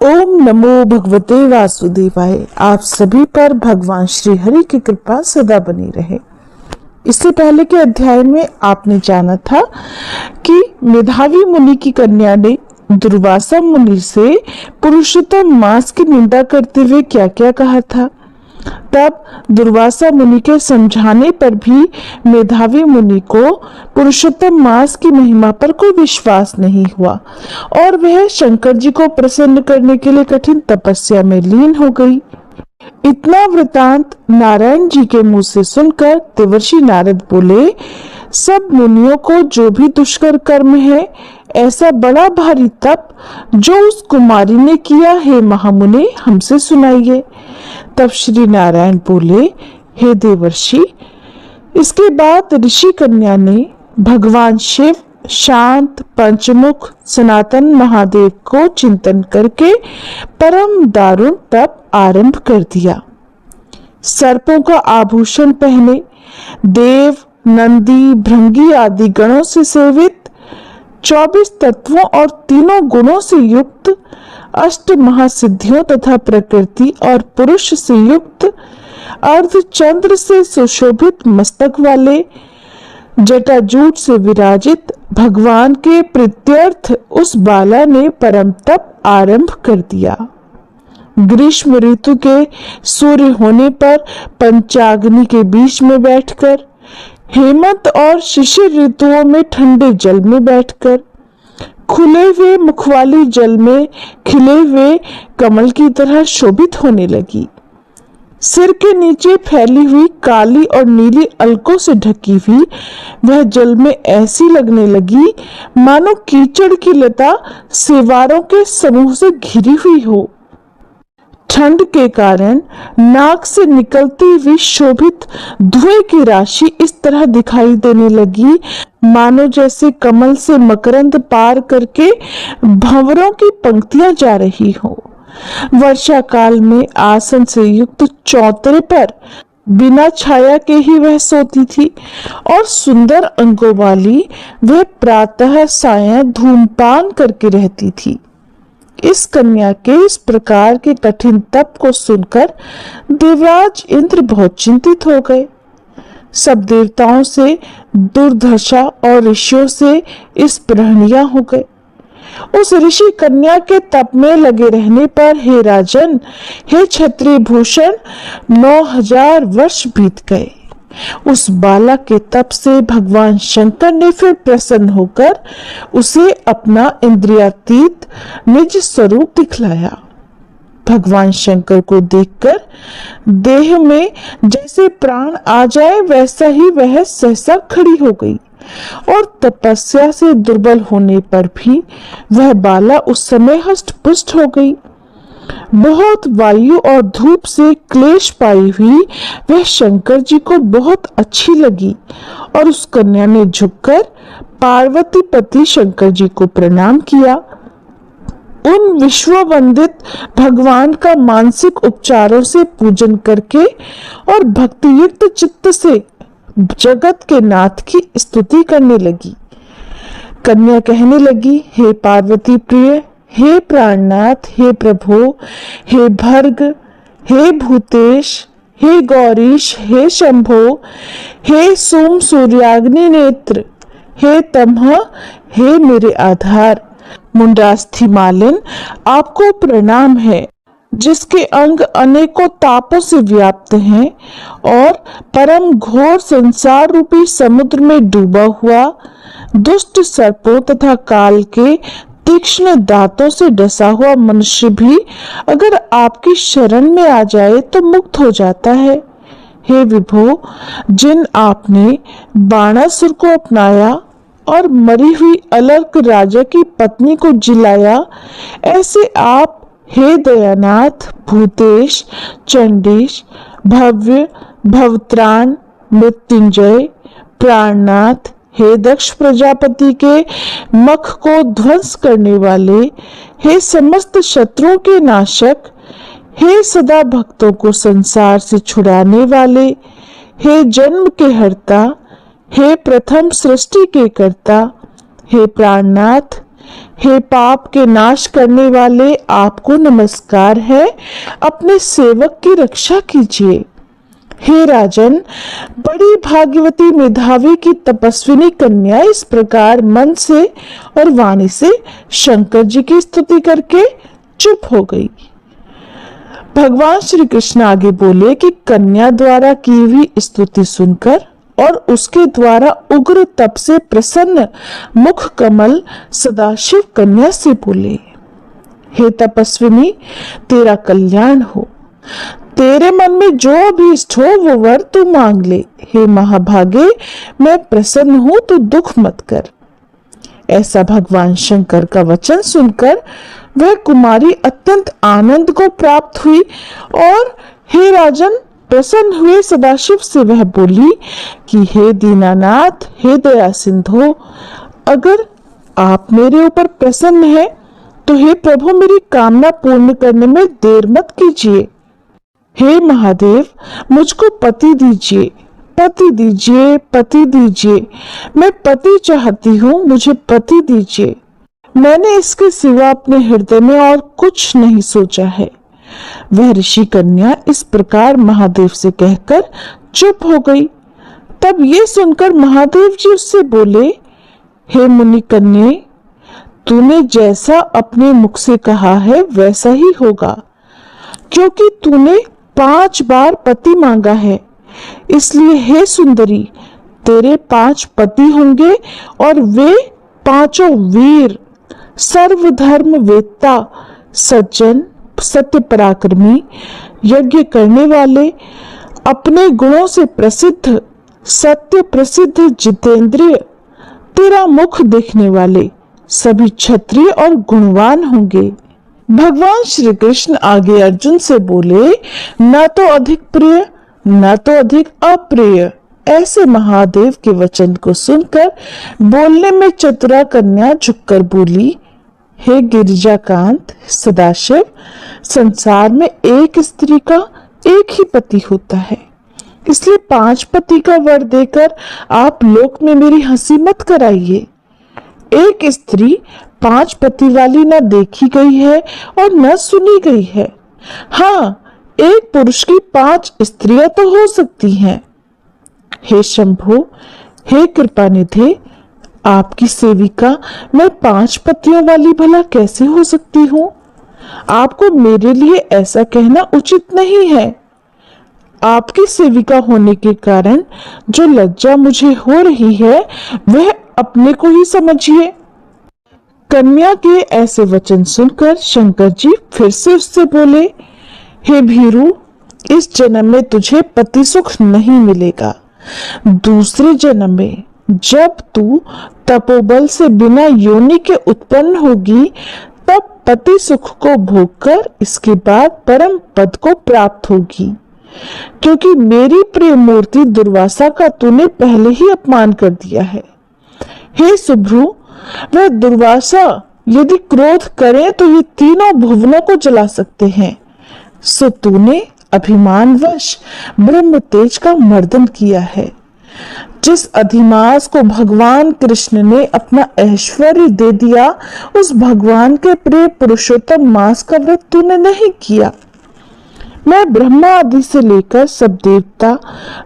ओम नमो भगवते वासुदेवाय। आप सभी पर भगवान श्री हरि की कृपा सदा बनी रहे। इससे पहले के अध्याय में आपने जाना था कि मेधावी मुनि की कन्या ने दुर्वासा मुनि से पुरुषोत्तम मास की निंदा करते हुए क्या क्या कहा था। तब दुर्वासा मुनि के समझाने पर भी मेधावी मुनि को पुरुषोत्तम मास की महिमा पर कोई विश्वास नहीं हुआ और वह शंकर जी को प्रसन्न करने के लिए कठिन तपस्या में लीन हो गई। इतना वृतांत नारायण जी के मुंह से सुनकर देवर्षि नारद बोले, सब मुनियों को जो भी दुष्कर कर्म है, ऐसा बड़ा भारी तप जो उस कुमारी ने किया है, महामुनि हमसे सुनाइए। तब श्री नारायण बोले, हे देवर्षि। इसके बाद ऋषि कन्या ने भगवान शिव, शांत, पंचमुख, सनातन महादेव को चिंतन करके परम दारुण तप आरंभ कर दिया। सर्पों का आभूषण पहने, देव, नंदी, भृंगी आदि गणों से सेवित, 24 तत्वों और तीनों गुणों से युक्त, अष्ट महासिद्धियों तथा प्रकृति और पुरुष से युक्त, अर्धचंद्र से सुशोभित मस्तक वाले, जटाजूट से विराजित भगवान के प्रीत्यर्थ उस बाला ने परम तप आरंभ कर दिया। ग्रीष्म ऋतु के सूर्य होने पर पंचाग्नि के बीच में बैठकर, हेमंत और शिशिर ऋतुओं में ठंडे जल में बैठकर, खुले हुए मुख वाली जल में खिले हुए कमल की तरह शोभित होने लगी। सिर के नीचे फैली हुई काली और नीली अलकों से ढकी हुई वह जल में ऐसी लगने लगी मानो कीचड़ की लता सिवारों के समूह से घिरी हुई हो। ठंड के कारण नाक से निकलती हुई शोभित धुएं की राशि इस तरह दिखाई देने लगी मानो जैसे कमल से मकरंद पार करके भंवरों की पंक्तियां जा रही हो। वर्षा काल में आसन से युक्त चौतरे पर बिना छाया के ही वह सोती थी और सुंदर अंगों वाली वह प्रातः सायं धूमपान करके रहती थी। इस कन्या के इस प्रकार के कठिन तप को सुनकर देवराज इंद्र बहुत चिंतित हो गए। सब देवताओं से दुर्दशा और ऋषियों से इस प्रहनिया हो गए। उस ऋषि कन्या के तप में लगे रहने पर हे राजन, हे क्षत्रिय भूषण, 9000 वर्ष बीत गए। उस बाला के तप से भगवान शंकर ने फिर प्रसन्न होकर उसे अपना इंद्रियातीत निज स्वरूप दिखलाया। भगवान शंकर को देखकर देह में जैसे प्राण आ जाए वैसा ही वह सहसा खड़ी हो गई और तपस्या से दुर्बल होने पर भी वह बाला उस समय हष्ट पुष्ट हो गई। बहुत वायु और धूप से क्लेश पाई हुई वह शंकर जी को बहुत अच्छी लगी और उस कन्या ने झुककर पार्वती पति शंकर जी को प्रणाम किया। उन विश्व वंदित भगवान का मानसिक उपचारों से पूजन करके और भक्ति युक्त चित्त से जगत के नाथ की स्तुति करने लगी। कन्या कहने लगी, हे पार्वती प्रिय, हे प्राणनाथ, हे प्रभो, हे भर्ग, हे भूतेश, हे गौरीश, हे शंभो, हे सोम सूर्याग्नि नेत्र, हे तमह, हे मेरे आधार, मुंडास्थि मालिन, आपको प्रणाम है, जिसके अंग अनेकों तापों से व्याप्त हैं और परम घोर संसार रूपी समुद्र में डूबा हुआ दुष्ट सर्पों तथा काल के तीक्ष्ण दांतों से डसा हुआ मनुष्य भी अगर आपकी शरण में आ जाए तो मुक्त हो जाता है। हे विभो, जिन आपने बाणासुर को अपनाया और मरी हुई अलर्क राजा की पत्नी को जिलाया, ऐसे आप हे दयानाथ, भूतेश, चंडीश, भव्य, भवत्राण, मृत्युंजय, प्राणनाथ, हे दक्ष प्रजापति के मख को ध्वंस करने वाले, हे समस्त शत्रुओं के नाशक, हे सदा भक्तों को संसार से छुड़ाने वाले, हे जन्म के हर्ता, हे प्रथम सृष्टि के कर्ता, हे प्राणनाथ, हे पाप के नाश करने वाले, आपको नमस्कार है, अपने सेवक की रक्षा कीजिए। हे राजन, बड़ी भाग्यवती मेधावी की तपस्विनी कन्या इस प्रकार मन से और वाणी से शंकर जी की स्तुति करके चुप हो गई। भगवान श्री कृष्ण आगे बोले कि कन्या द्वारा की हुई स्तुति सुनकर और उसके द्वारा उग्र तप से प्रसन्न मुख कमल सदाशिव कन्या से बोले, हे तपस्विनी, तेरा कल्याण हो। तेरे मन में जो अभीष्ट हो वो वर तू मांग ले। हे महाभागे, मैं प्रसन्न हूं, तू दुख मत कर। ऐसा भगवान शंकर का वचन सुनकर वह कुमारी अत्यंत आनंद को प्राप्त हुई और हे राजन, प्रसन्न हुए सदाशिव से वह बोली कि हे दीनानाथ, हे दया सिंधु, अगर आप मेरे ऊपर प्रसन्न हैं तो हे प्रभु, मेरी कामना पूर्ण करने में देर मत कीजिए। हे महादेव, मुझको पति दीजिए, पति दीजिए, पति दीजिए। मैं पति चाहती हूँ, मुझे पति दीजिए। मैंने इसके सिवा अपने हृदय में और कुछ नहीं सोचा है। वह ऋषि कन्या इस प्रकार महादेव से कहकर चुप हो गई। तब ये सुनकर महादेव जी उससे बोले, हे मुनि कन्ये, तूने जैसा अपने मुख से कहा है वैसा ही होगा, क्योंकि तूने 5 बार पति मांगा है। इसलिए हे सुंदरी, तेरे 5 पति होंगे और वे 5 वीर, सर्वधर्म वेत्ता, सज्जन, सत्य पराक्रमी, यज्ञ करने वाले, अपने गुणों से प्रसिद्ध, सत्य प्रसिद्ध, जितेंद्रिय, तेरा मुख देखने वाले सभी क्षत्रिय और गुणवान होंगे। भगवान श्री कृष्ण आगे अर्जुन से बोले, न तो अधिक प्रिय न तो अधिक अप्रिय। ऐसे महादेव के वचन को सुनकर बोलने में चतुरा कन्या झुककर बोली, हे गिरिजाकांत सदाशिव, संसार में एक स्त्री का एक ही पति होता है, इसलिए 5 पति का वर देकर आप लोक में मेरी हंसी मत कराइए। एक स्त्री 5 पति वाली न देखी गई है और न सुनी गई है। हाँ, एक पुरुष की 5 स्त्रियां तो हो सकती हैं। हे शंभु, हे कृपानिधे, आपकी सेविका मैं 5 पतियों वाली भला कैसे हो सकती हूँ? आपको मेरे लिए ऐसा कहना उचित नहीं है। आपकी सेविका होने के कारण जो लज्जा मुझे हो रही है वह अपने को ही समझिए। कन्या के ऐसे वचन सुनकर शंकर जी फिर से उससे बोले, हे भीरू, इस जन्म में तुझे पति सुख नहीं मिलेगा। दूसरे जन्म में जब तू तपोबल से बिना योनि के उत्पन्न होगी तब पति सुख को भोगकर इसके बाद परम पद को प्राप्त होगी, क्योंकि मेरी प्रिय मूर्ति दुर्वासा का तूने पहले ही अपमान कर दिया है। हे सुभ्रु, वह दुर्वासा यदि क्रोध करे तो ये तीनों भुवनों को जला सकते हैं। सो तूने अभिमानवश ब्रह्म तेज का मर्दन किया है। जिस अधिमास को भगवान कृष्ण ने अपना ऐश्वर्य दे दिया, उस भगवान के प्रिय पुरुषोत्तम मास का व्रत तूने नहीं किया। मैं ब्रह्मा आदि से लेकर सब देवता,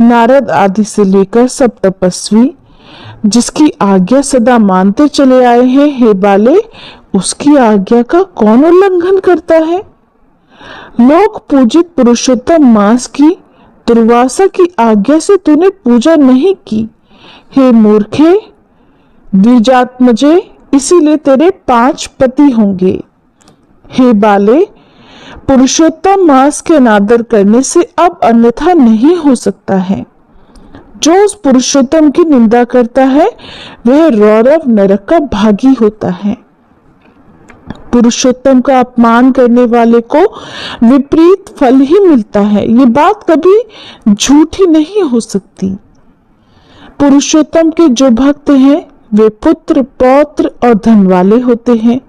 नारद आदि से लेकर सब तपस्वी, जिसकी आज्ञा सदा मानते चले आए हैं, हे बाले, उसकी आज्ञा का कौन उल्लंघन करता है? लोक पूजित पुरुषोत्तम मास की दुर्वासा की आज्ञा से तूने पूजा नहीं की। हे मूर्खे, द्विजात्मजे, इसीलिए तेरे 5 पति होंगे। हे बाले, पुरुषोत्तम मास के अनादर करने से अब अन्यथा नहीं हो सकता है। जो उस पुरुषोत्तम की निंदा करता है वह रौरव नरक का भागी होता है। पुरुषोत्तम का अपमान करने वाले को विपरीत फल ही मिलता है। ये बात कभी झूठी नहीं हो सकती। पुरुषोत्तम के जो भक्त हैं वे पुत्र, पौत्र और धन वाले होते हैं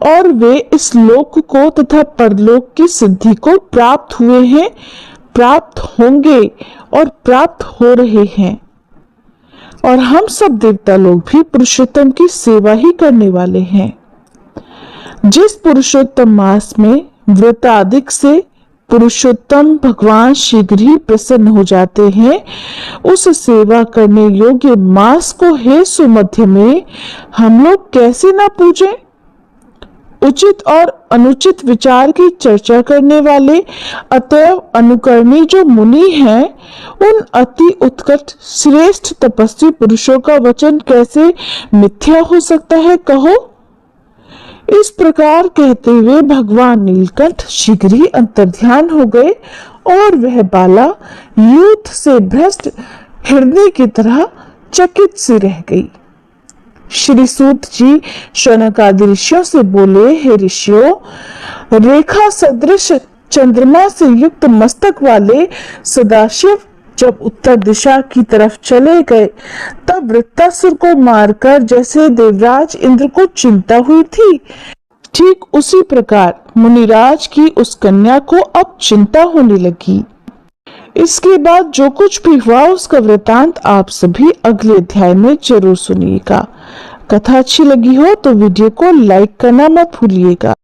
और वे इस लोक को तथा परलोक की सिद्धि को प्राप्त हुए हैं, प्राप्त होंगे और प्राप्त हो रहे हैं। और हम सब देवता लोग भी पुरुषोत्तम की सेवा ही करने वाले हैं। जिस पुरुषोत्तम मास में व्रताधिक से पुरुषोत्तम भगवान शीघ्र ही प्रसन्न हो जाते हैं, उस सेवा करने योग्य मास को हे सुमध्य में हम लोग कैसे ना पूजें। उचित और अनुचित विचार की चर्चा करने वाले अतएव अनुकरणीय जो मुनि हैं, उन अति उत्कट श्रेष्ठ तपस्वी पुरुषों का वचन कैसे मिथ्या हो सकता है कहो। इस प्रकार कहते हुए भगवान नीलकंठ शीघ्र ही अंतर्ध्यान हो गए और वह बाला युद्ध से भ्रष्ट हृदय की तरह चकित सी रह गई। श्री सूत जी शौनक आदि ऋषियों से बोले, हे ऋषियों, रेखा सदृश चंद्रमा से युक्त मस्तक वाले सदाशिव जब उत्तर दिशा की तरफ चले गए, तब वृत्तासुर को मारकर जैसे देवराज इंद्र को चिंता हुई थी, ठीक उसी प्रकार मुनिराज की उस कन्या को अब चिंता होने लगी। इसके बाद जो कुछ भी हुआ उसका वृतांत आप सभी अगले अध्याय में जरूर सुनिएगा। कथा अच्छी लगी हो तो वीडियो को लाइक करना मत भूलिएगा।